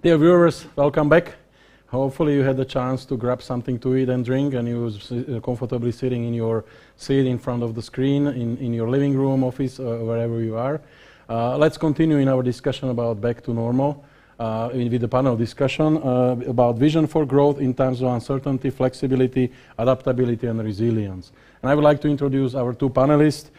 Dear viewers, welcome back. Hopefully you had the chance to grab something to eat and drink and you're comfortably sitting in your seat in front of the screen, in your living room, office, wherever you are. Let's continue in our discussion about back to normal with the panel discussion about vision for growth in times of uncertainty, flexibility, adaptability and resilience. And I would like to introduce our two panelists.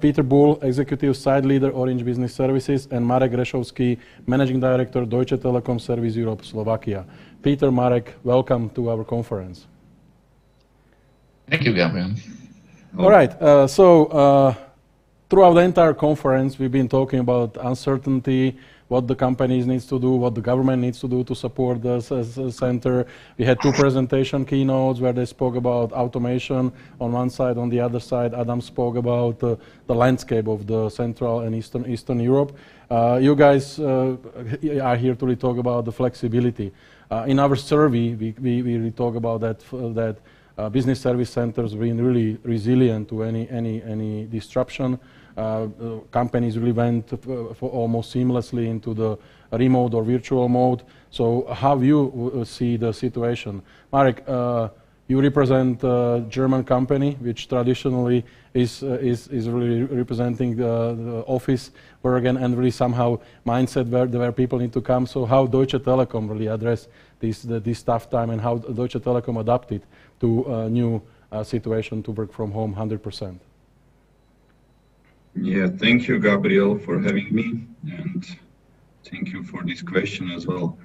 Peter Bühl, Executive Site Leader, Orange Business Services, and Marek Rešovský, Managing Director, Deutsche Telekom Service Europe, Slovakia. Peter, Marek, welcome to our conference. Thank you, Gabriel. All right, throughout the entire conference, we've been talking about uncertainty, what the companies needs to do, what the government needs to do to support the center. We had two presentation keynotes where they spoke about automation on one side, on the other side, Adam spoke about the landscape of the Central and Eastern Europe. You guys are here to really talk about the flexibility. In our survey, we really talk about that business service centers being really resilient to any disruption. Companies really went for almost seamlessly into the remote or virtual mode. So how you see the situation? Marek, you represent a German company which traditionally is really representing the office work and really somehow mindset where people need to come. So how Deutsche Telekom really address this tough time and how Deutsche Telekom adapted to a new situation to work from home 100%? Yeah, thank you, Gabriel, for having me, and thank you for this question as well.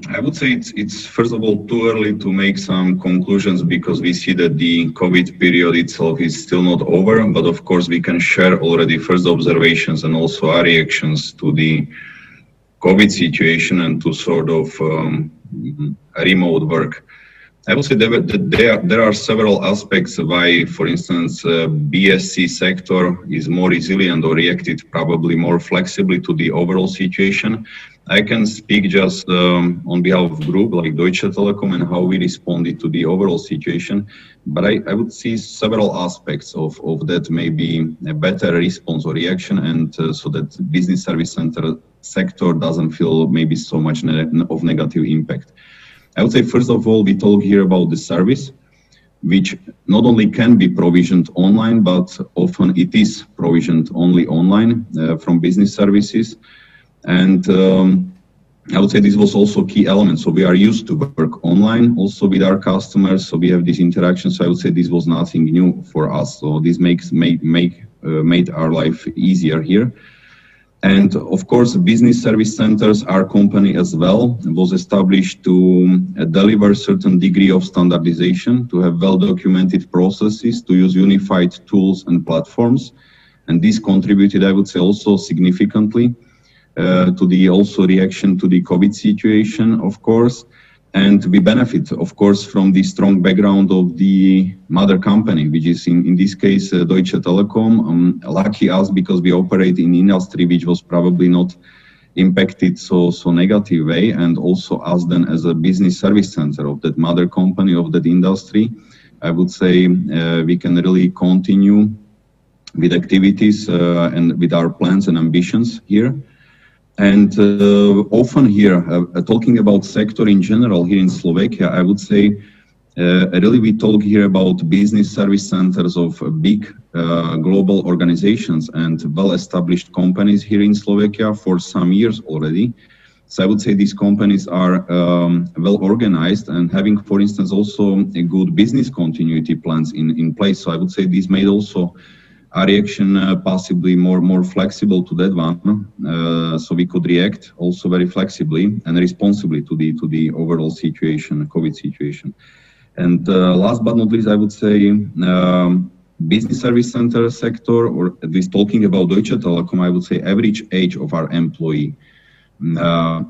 I would say it's first of all too early to make some conclusions because we see that the COVID period itself is still not over, but of course we can share already first observations and also our reactions to the COVID situation and to sort of remote work. I would say that there are several aspects why, for instance, BSC sector is more resilient or reacted probably more flexibly to the overall situation. I can speak just on behalf of group like Deutsche Telekom and how we responded to the overall situation. But I would see several aspects of that, maybe a better response or reaction, and so that business service center sector doesn't feel maybe so much of negative impact. I would say, first of all, we talk here about the service, which not only can be provisioned online, but often it is provisioned only online from business services. And I would say this was also a key element. So we are used to work online also with our customers. So we have this interaction. So I would say this was nothing new for us. So this made our life easier here. And of course, business service centers, our company as well, was established to deliver certain degree of standardization, to have well-documented processes, to use unified tools and platforms. And this contributed, I would say, also significantly to the also reaction to the COVID situation, of course. And we benefit, of course, from the strong background of the mother company, which is in this case, Deutsche Telekom. Lucky us because we operate in industry which was probably not impacted so negative way. And also us then as a business service center of that mother company of that industry, I would say we can really continue with activities and with our plans and ambitions here. And often here, talking about sector in general here in Slovakia, I would say really we talk here about business service centers of big global organizations and well-established companies here in Slovakia for some years already. So I would say these companies are well organized and having, for instance, also a good business continuity plans in place. So I would say this made also our reaction possibly more flexible to that one, so we could react also very flexibly and responsibly to the overall situation, COVID situation. And last but not least, I would say business service center sector, or at least talking about Deutsche Telekom, I would say average age of our employee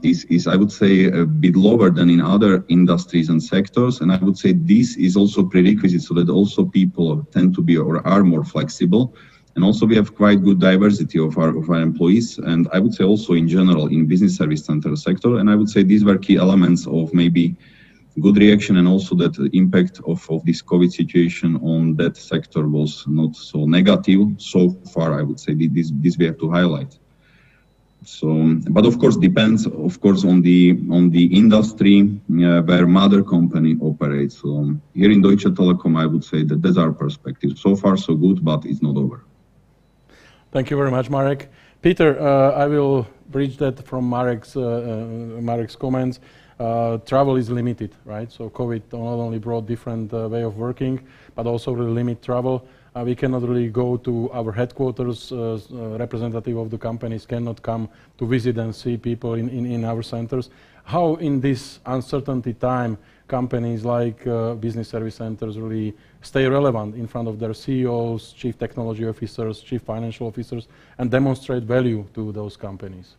is I would say a bit lower than in other industries and sectors. And I would say this is also prerequisite so that also people tend to be or are more flexible. And also we have quite good diversity of our employees. And I would say also in general in business service center sector. And I would say these were key elements of maybe good reaction and also that the impact of this COVID situation on that sector was not so negative so far. I would say this we have to highlight. So, but of course, depends, of course, on the industry where mother company operates. So here in Deutsche Telekom, I would say that that's our perspective. So far, so good, but it's not over. Thank you very much, Marek. Peter, I will bridge that from Marek's comments. Travel is limited, right? So COVID not only brought different way of working, but also really limit travel. We cannot really go to our headquarters. Representative of the companies cannot come to visit and see people in our centers. How in this uncertainty time, companies like business service centers really stay relevant in front of their CEOs, chief technology officers, chief financial officers, and demonstrate value to those companies?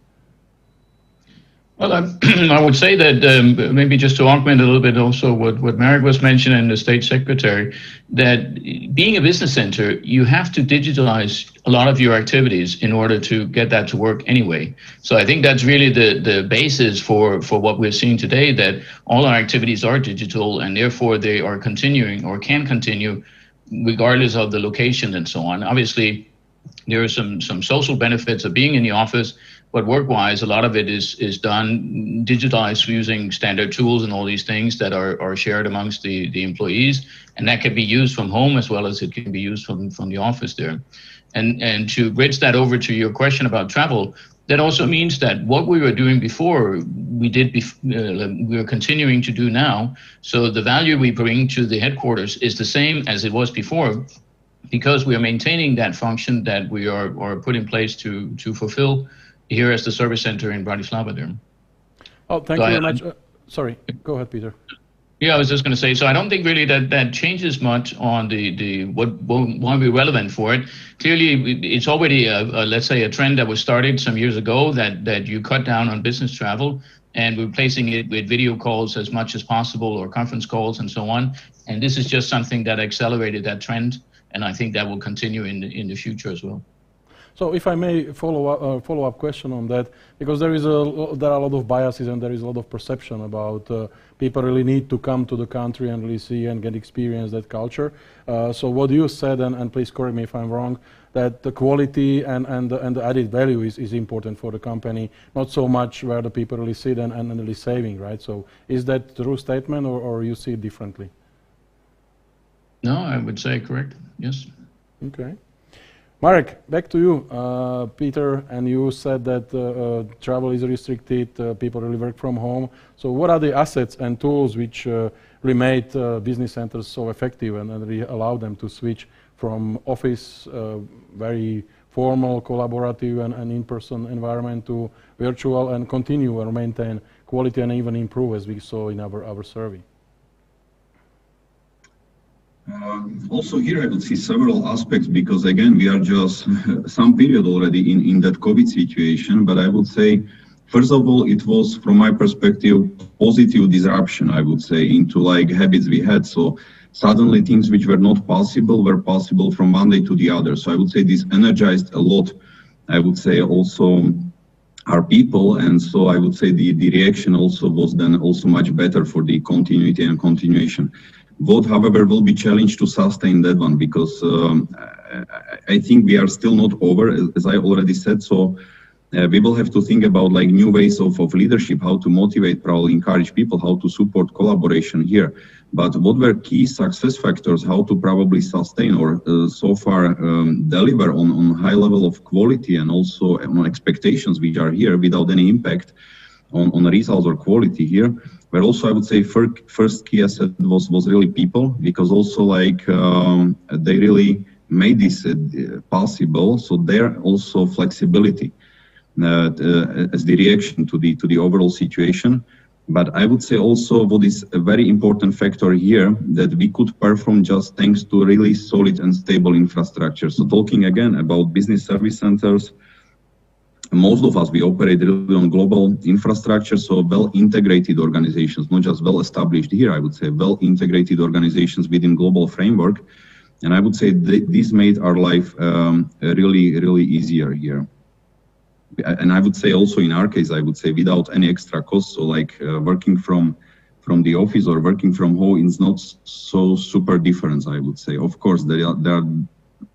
Well, I would say that maybe just to augment a little bit also what Marek was mentioning, the State Secretary, that being a business center, you have to digitalize a lot of your activities in order to get that to work anyway. So I think that's really the basis for what we're seeing today, that all our activities are digital and therefore they are continuing or can continue regardless of the location and so on. Obviously, there are some social benefits of being in the office, but work-wise, a lot of it is done digitalized using standard tools and all these things that are shared amongst the employees, and that can be used from home as well as it can be used from the office there. And to bridge that over to your question about travel, that also means that what we were doing before, we are continuing to do now. So the value we bring to the headquarters is the same as it was before, because we are maintaining that function that we are put in place to fulfill here as the service center in Bratislava there. Oh, thank you very much. Sorry, go ahead, Peter. Yeah, I was just going to say, so I don't think really that changes much on what won't be relevant for it. Clearly, it's already let's say a trend that was started some years ago that you cut down on business travel and replacing it with video calls as much as possible or conference calls and so on. And this is just something that accelerated that trend, and I think that will continue in the future as well. So if I may follow-up question on that, because there are a lot of biases and there is a lot of perception about people really need to come to the country and really see and get experience that culture. So what you said, and please correct me if I'm wrong, that the quality and the added value is important for the company, not so much where the people really sit and really saving, right? So is that a true statement, or you see it differently? No, I would say correct, yes. Okay. Marek, back to you. Peter, and you said that travel is restricted, people really work from home. So what are the assets and tools which really made business centers so effective and really allow them to switch from office, very formal, collaborative and in-person environment to virtual and continue or maintain quality and even improve, as we saw in our survey? Also here I would see several aspects, because again we are just some period already in that COVID situation, but I would say first of all it was, from my perspective, positive disruption, I would say, into like habits we had. So suddenly things which were not possible were possible from one day to the other. So I would say this energized a lot, I would say, also our people, and so I would say the reaction also was then also much better for the continuity and continuation. What, however, will be challenged to sustain that one, because I think we are still not over, as I already said. So we will have to think about like new ways of leadership, how to motivate, probably encourage people, how to support collaboration here. But what were key success factors, how to probably sustain or so far deliver on high level of quality and also on expectations which are here without any impact on results or quality here. But also I would say first key asset was really people, because also like they really made this possible. So there also flexibility as the reaction to the overall situation. But I would say also what is a very important factor here, that we could perform just thanks to really solid and stable infrastructure. So talking again about business service centers, most of us, we operate really on global infrastructure, so well-integrated organizations, not just well-established here, I would say well-integrated organizations within global framework. And I would say this made our life really, really easier here. And I would say also in our case, I would say without any extra costs, so like working from the office or working from home is not so super different, I would say. Of course, there are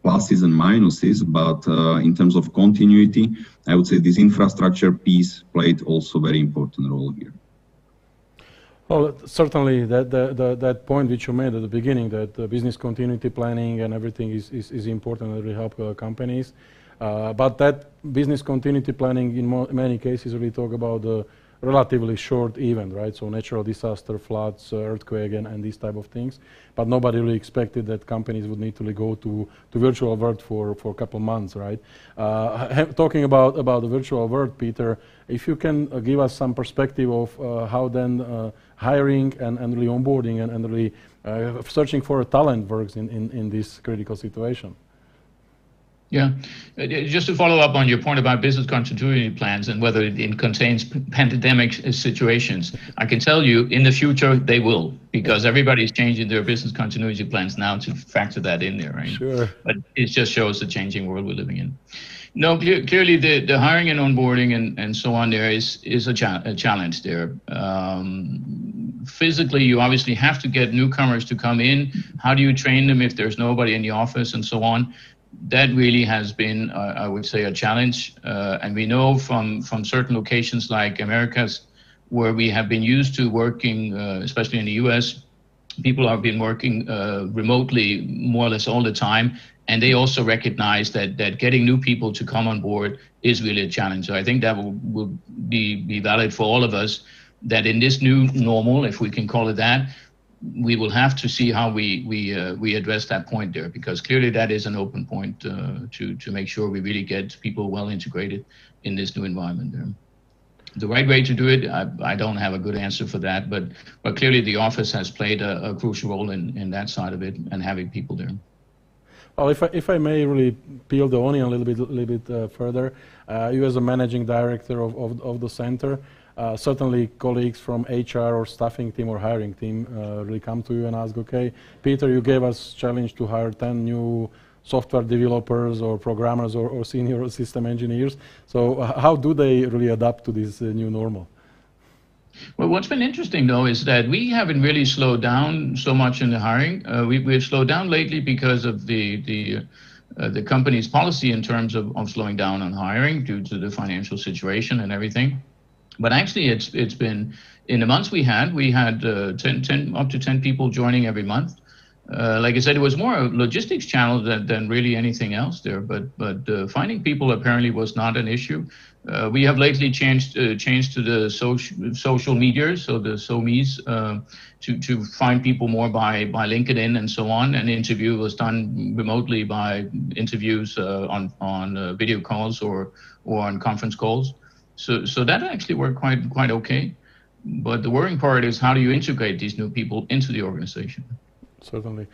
pluses and minuses, but in terms of continuity, I would say this infrastructure piece played also a very important role here. Well, certainly that point which you made at the beginning, that business continuity planning and everything is important and really help companies. But that business continuity planning in many cases really talk about the relatively short event, right? So natural disaster, floods, earthquake, and these type of things. But nobody really expected that companies would need to go to virtual world for a couple months, right? Talking about the virtual world, Peter, if you can give us some perspective of how then hiring and really onboarding and really searching for a talent works in this critical situation. Yeah, just to follow up on your point about business continuity plans and whether it contains pandemic situations, I can tell you in the future they will, because everybody's changing their business continuity plans now to factor that in there, right? Sure. But it just shows the changing world we're living in. No, clearly the hiring and onboarding and so on there is a challenge there. Physically, you obviously have to get newcomers to come in. How do you train them if there's nobody in the office and so on? That really has been, I would say, a challenge. And we know from certain locations like Americas, where we have been used to working, especially in the US, people have been working remotely more or less all the time. And they also recognize that getting new people to come on board is really a challenge. So I think that will be valid for all of us, that in this new normal, if we can call it that, we will have to see how we address that point there, because clearly that is an open point to make sure we really get people well integrated in this new environment there. The right way to do it, I don't have a good answer for that, but clearly the office has played a crucial role in that side of it and having people there. Well, if I may really peel the onion a little bit further, you as a managing director of the center, certainly colleagues from HR or staffing team or hiring team really come to you and ask, okay, Peter, you gave us challenge to hire 10 new software developers or programmers or senior system engineers. So how do they really adapt to this new normal? Well, what's been interesting, though, is that we haven't really slowed down so much in the hiring. We've slowed down lately because of the company's policy in terms of slowing down on hiring due to the financial situation and everything. But actually, it's been, in the months we had up to 10 people joining every month. Like I said, it was more a logistics challenge than really anything else there. But finding people apparently was not an issue. We have lately changed to the social media, so the SOMEs, to find people more by LinkedIn and so on. An interview was done remotely by interviews on video calls or on conference calls. So that actually worked quite okay. But the worrying part is, how do you integrate these new people into the organization? Certainly.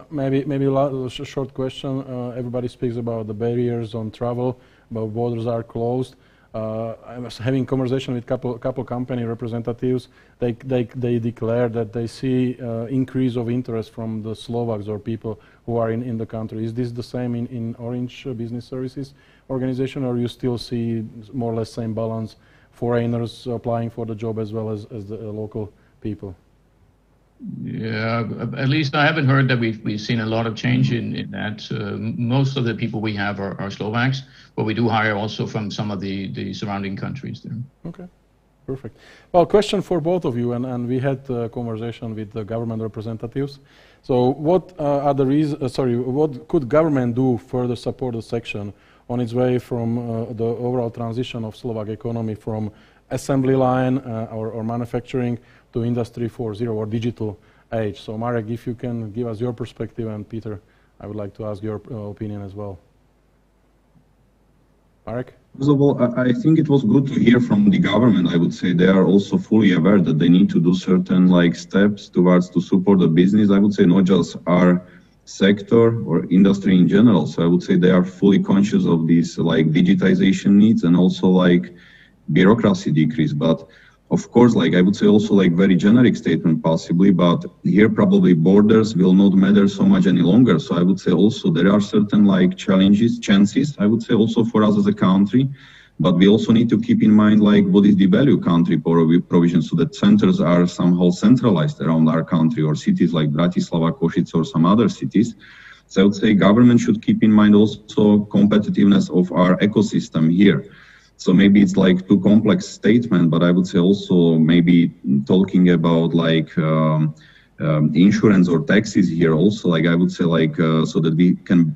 Maybe a short question. Everybody speaks about the barriers on travel, but borders are closed. I was having conversation with couple company representatives. They declare that they see increase of interest from the Slovaks or people who are in the country. Is this the same in Orange Business Services organization, or you still see more or less same balance, foreigners applying for the job as well as the local people? Yeah, at least I haven't heard that we've seen a lot of change in that. Most of the people we have are Slovaks, but we do hire also from some of the surrounding countries there. Okay, perfect. Well, question for both of you, and we had a conversation with the government representatives. So what are the reasons, what could government do further support the section on its way from the overall transition of Slovak economy from assembly line or manufacturing to Industry 4.0 or digital age? So Marek, if you can give us your perspective, and Peter, I would like to ask your opinion as well. Marek? First of all, I think it was good to hear from the government. I would say they are also fully aware that they need to do certain steps towards to support the business. I would say not just our sector or industry in general. So I would say they are fully conscious of these digitization needs and also bureaucracy decrease. But of course, I would say also very generic statement possibly, but here probably borders will not matter so much any longer. So I would say also there are certain chances, I would say also for us as a country, but we also need to keep in mind what is the value country provision, so that centers are somehow centralized around our country or cities like Bratislava, Košice or some other cities. So I would say government should keep in mind also competitiveness of our ecosystem here. So maybe it's like too complex statement, but I would say also maybe talking about like insurance or taxes here also, like I would say like so that we can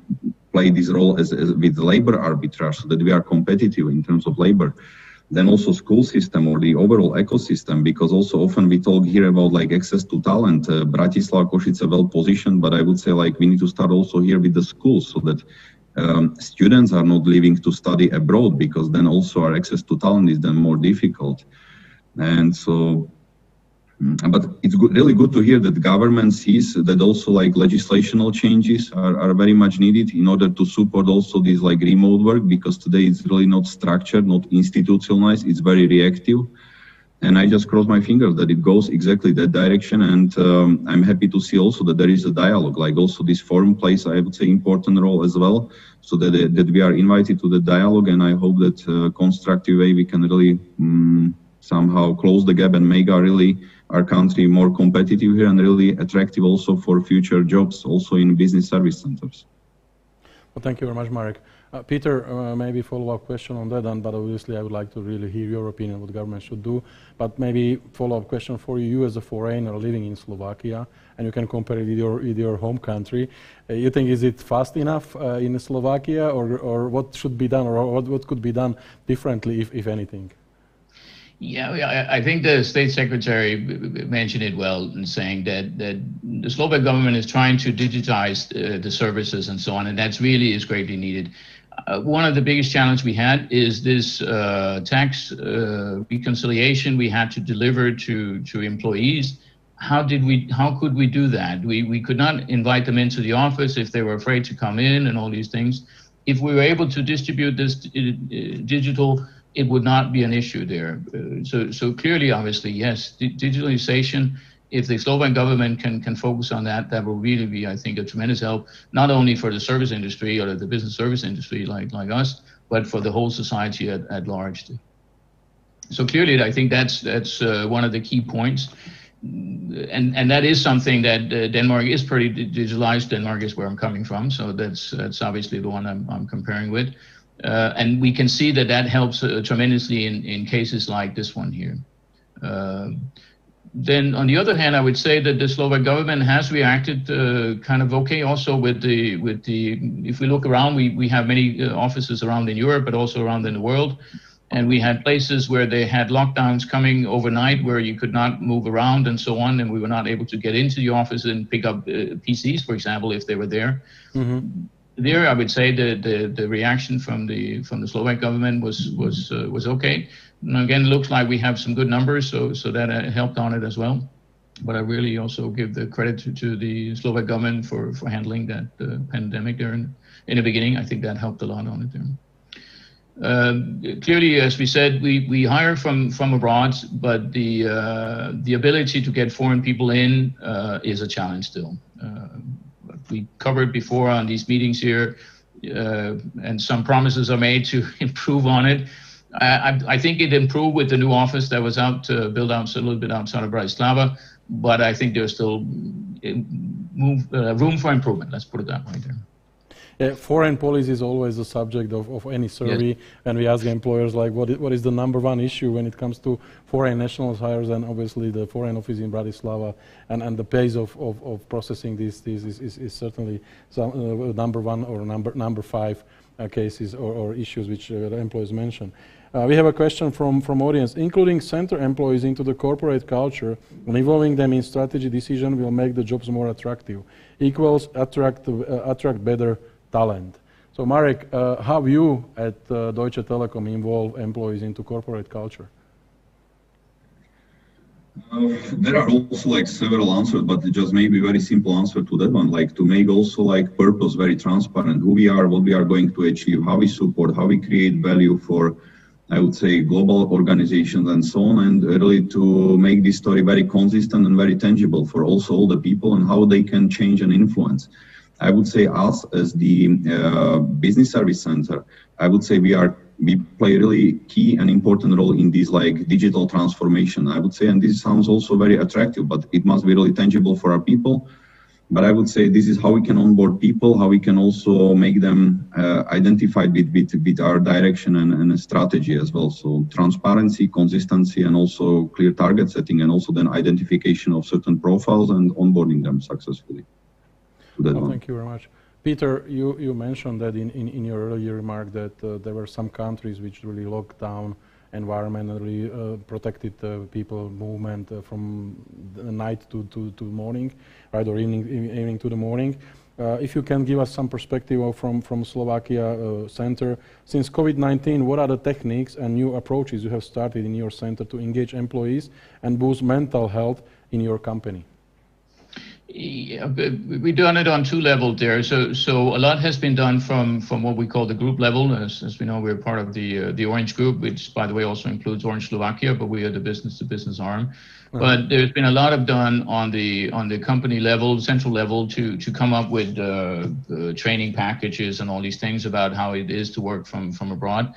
play this role as with labor arbitrage, so that we are competitive in terms of labor. Then also school system or the overall ecosystem, because also often we talk here about like access to talent. Bratislava, Košice well positioned, but I would say like we need to start also here with the schools, so that students are not leaving to study abroad, because then also our access to talent is then more difficult. And so, but it's good, really good to hear that the government sees that also like legislational changes are very much needed in order to support also this like remote work, because today it's really not structured, not institutionalized, it's very reactive. And I just cross my fingers that it goes exactly that direction. And I'm happy to see also that there is a dialogue, like also this forum plays, I would say, important role as well, so that we are invited to the dialogue. And I hope that constructive way we can really somehow close the gap and make our country more competitive here and really attractive also for future jobs, also in business service centers. Well, thank you very much, Marek. Peter, maybe follow-up question on that, but obviously I would like to really hear your opinion what the government should do. But maybe follow-up question for you as a foreigner living in Slovakia, and you can compare it with your home country. You think is it fast enough in Slovakia, or what should be done, or what could be done differently, if anything? Yeah, I think the State Secretary mentioned it well in saying that the Slovak government is trying to digitize the services and so on, and that's really is greatly needed. One of the biggest challenges we had is this tax reconciliation we had to deliver to employees. How could we do that? We could not invite them into the office if they were afraid to come in and all these things. If we were able to distribute this digital, it would not be an issue there. So clearly, obviously, yes, digitalization, if the Slovak government can focus on that, that will really be, I think, a tremendous help, not only for the service industry or the business service industry like us, but for the whole society at large. So clearly, I think that's one of the key points. And that is something that Denmark is pretty digitalized. Denmark is where I'm coming from, so that's obviously the one I'm comparing with. And we can see that helps tremendously in cases like this one here. Then on the other hand, I would say that the Slovak government has reacted kind of okay also with the if we look around, we have many offices around in Europe, but also around in the world. And we had places where they had lockdowns coming overnight where you could not move around and so on, and we were not able to get into the office and pick up PCs, for example, if they were there. Mm-hmm. There, I would say the reaction from the Slovak government was okay. And again, it looks like we have some good numbers, so that helped on it as well. But I really also give the credit to the Slovak government for handling that pandemic there in the beginning. I think that helped a lot on it there. Clearly, as we said, we hire from abroad, but the ability to get foreign people in is a challenge still. We covered before on these meetings here, and some promises are made to improve on it. I think it improved with the new office that was built out a little bit outside of Bratislava, but I think there's still room for improvement. Let's put it that way there. Yeah, foreign policy is always the subject of any survey, yes. And we ask employers like what is the number one issue when it comes to foreign nationals hires, and obviously the foreign office in Bratislava and the pace of processing this is certainly number one or number five cases or issues which the employees mention. We have a question from audience. Including center employees into the corporate culture and involving them in strategy decision will make the jobs more attractive. Equals attract better talent. So Marek, how you at Deutsche Telekom involve employees into corporate culture? There are also like several answers, but just maybe very simple answer to that one, like to make also like purpose very transparent, who we are, what we are going to achieve, how we support, how we create value for, I would say, global organizations and so on, and really to make this story very consistent and very tangible for also all the people and how they can change and influence. I would say us as the business service center, I would say we play a really key and important role in this like digital transformation, I would say, and this sounds also very attractive, but it must be really tangible for our people. But I would say this is how we can onboard people, how we can also make them identified with our direction and strategy as well. So transparency, consistency, and also clear target setting, and also then identification of certain profiles and onboarding them successfully. Thank you very much. Peter, you mentioned that in your earlier remark that there were some countries which really locked down environmentally, protected people movement from the night to morning, right, or evening to the morning. If you can give us some perspective from Slovakia center, since COVID-19, what are the techniques and new approaches you have started in your center to engage employees and boost mental health in your company? Yeah, we've done it on two levels there. So a lot has been done from what we call the group level. As we know, we're part of the Orange Group, which, by the way, also includes Orange Slovakia, but we are the business-to-business arm. But there's been a lot of done on the company level, central level, to come up with training packages and all these things about how it is to work from abroad.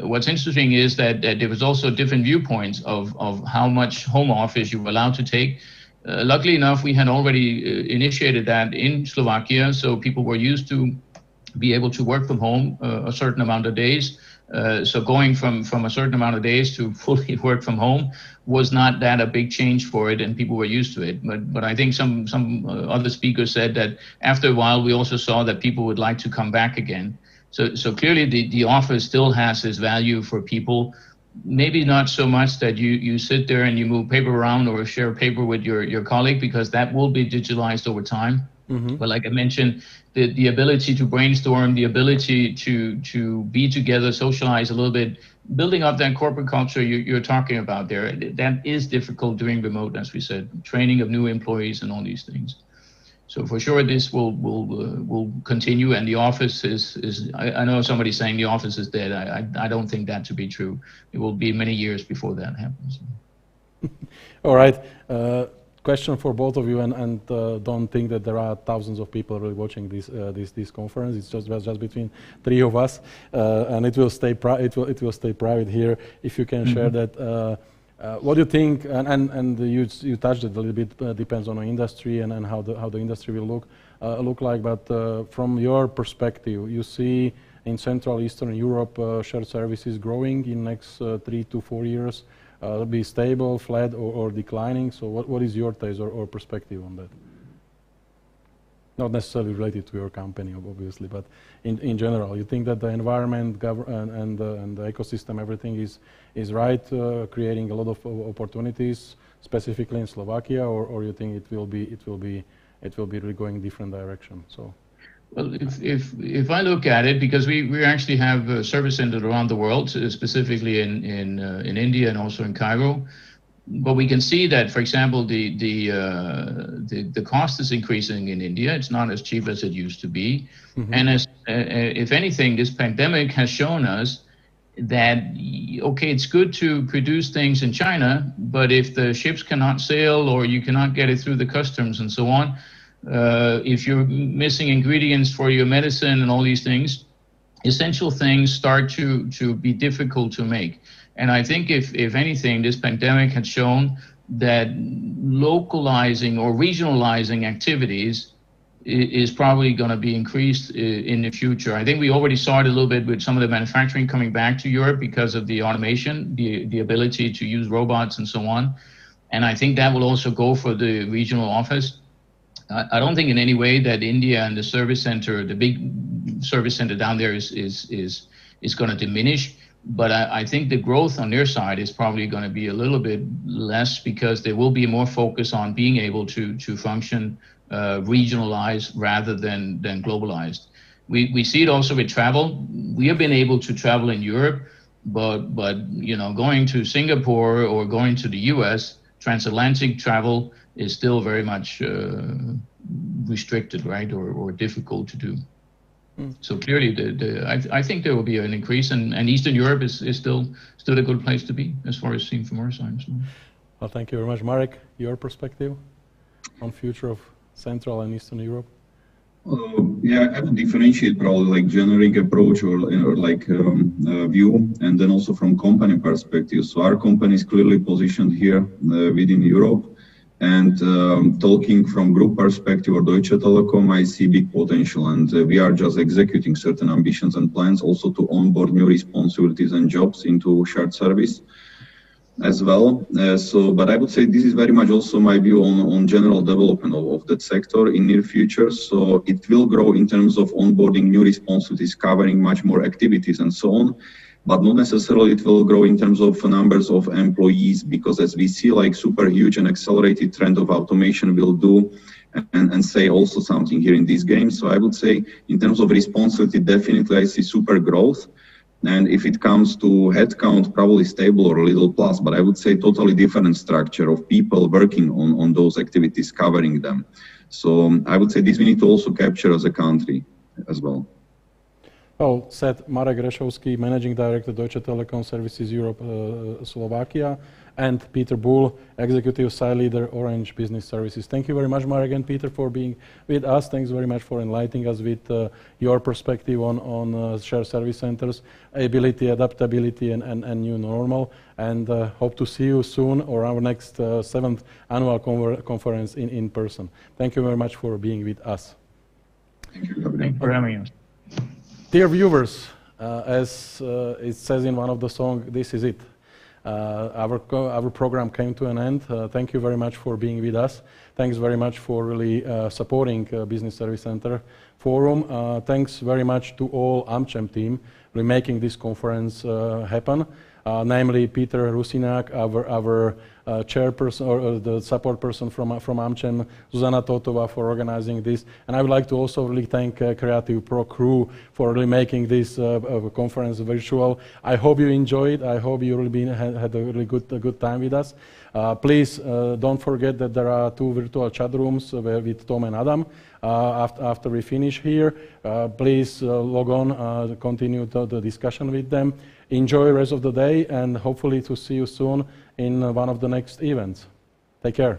What's interesting is that there was also different viewpoints of how much home office you were allowed to take. Luckily enough, we had already initiated that in Slovakia, so people were used to be able to work from home a certain amount of days. So going from a certain amount of days to fully work from home was not that a big change for it, and people were used to it. But I think some other speakers said that after a while, we also saw that people would like to come back again. So clearly the office still has its value for people. Maybe not so much that you sit there and you move paper around or share paper with your colleague, because that will be digitalized over time. Mm-hmm. But like I mentioned, the ability to brainstorm, the ability to be together, socialize a little bit, building up that corporate culture you're talking about there, that is difficult doing remote, as we said, training of new employees and all these things. So for sure, this will continue, and the office is. I know somebody's saying the office is dead. I don't think that to be true. It will be many years before that happens. All right. Question for both of you, and don't think that there are thousands of people really watching this conference. It's just between three of us, and it will stay private here. If you can share that. What do you think, and you touched it a little bit, depends on the industry and how the industry will look like, but from your perspective, you see in Central Eastern Europe shared services growing in next 3 to 4 years, be stable, flat, or declining? So what is your take or perspective on that? Not necessarily related to your company, obviously, but in general, you think that the environment and the ecosystem, everything is right, creating a lot of opportunities, specifically in Slovakia, or you think it will be really going different direction? So, well, if I look at it, because we actually have service centers around the world, specifically in India and also in Cairo. But we can see that, for example, the cost is increasing in India. It's not as cheap as it used to be. Mm-hmm. And if anything, this pandemic has shown us that, okay, it's good to produce things in China, but if the ships cannot sail or you cannot get it through the customs and so on, if you're missing ingredients for your medicine and all these things, essential things start to be difficult to make. And I think if anything, this pandemic had shown that localizing or regionalizing activities is probably going to be increased in the future. I think we already saw it a little bit with some of the manufacturing coming back to Europe because of the automation, the ability to use robots and so on. And I think that will also go for the regional office. I don't think in any way that India and the service center, the big service center down there is going to diminish. But I think the growth on their side is probably going to be a little bit less, because there will be more focus on being able to function regionalized rather than globalized. We see it also with travel. We have been able to travel in Europe, but you know, going to Singapore or going to the US, transatlantic travel is still very much restricted, right, or difficult to do. So clearly, I think there will be an increase, and Eastern Europe is still a good place to be, as far as seen from our side. So. Well, thank you very much, Marek. Your perspective on future of Central and Eastern Europe? Yeah, I would differentiate probably like generic approach or like view, and then also from company perspective. So our company is clearly positioned here within Europe. And talking from group perspective or Deutsche Telekom, I see big potential, and we are just executing certain ambitions and plans also to onboard new responsibilities and jobs into shared service as well. But I would say this is very much also my view on general development of that sector in near future. So it will grow in terms of onboarding new responsibilities, covering much more activities and so on. But not necessarily it will grow in terms of numbers of employees, because as we see like super huge and accelerated trend of automation will do and say also something here in this game. So I would say in terms of responsibility, definitely I see super growth. And if it comes to headcount, probably stable or a little plus, but I would say totally different structure of people working on those activities, covering them. So I would say this we need to also capture as a country as well. Well said, Marek Rešovský, Managing Director, Deutsche Telekom Services Europe, Slovakia, and Peter Bühl, Executive Site Leader, Orange Business Services. Thank you very much, Marek and Peter, for being with us. Thanks very much for enlightening us with your perspective on shared service centers, ability, adaptability, and new normal. And hope to see you soon or our next 7th annual conference in person. Thank you very much for being with us. Thank you. Thanks for having us. Dear viewers, as it says in one of the songs, this is it. Our program came to an end. Thank you very much for being with us. Thanks very much for really supporting Business Service Center Forum. Thanks very much to all AmCham team really making this conference happen. Namely Peter Rusinák, our chairperson or the support person from AmCham, Zuzana Totova for organizing this. And I would like to also really thank Creative Pro crew for really making this conference virtual. I hope you enjoyed. I hope you really had a really good time with us. Please don't forget that there are 2 virtual chat rooms with Tom and Adam. After we finish here, please log on, continue the discussion with them. Enjoy the rest of the day, and hopefully to see you soon in one of the next events. Take care.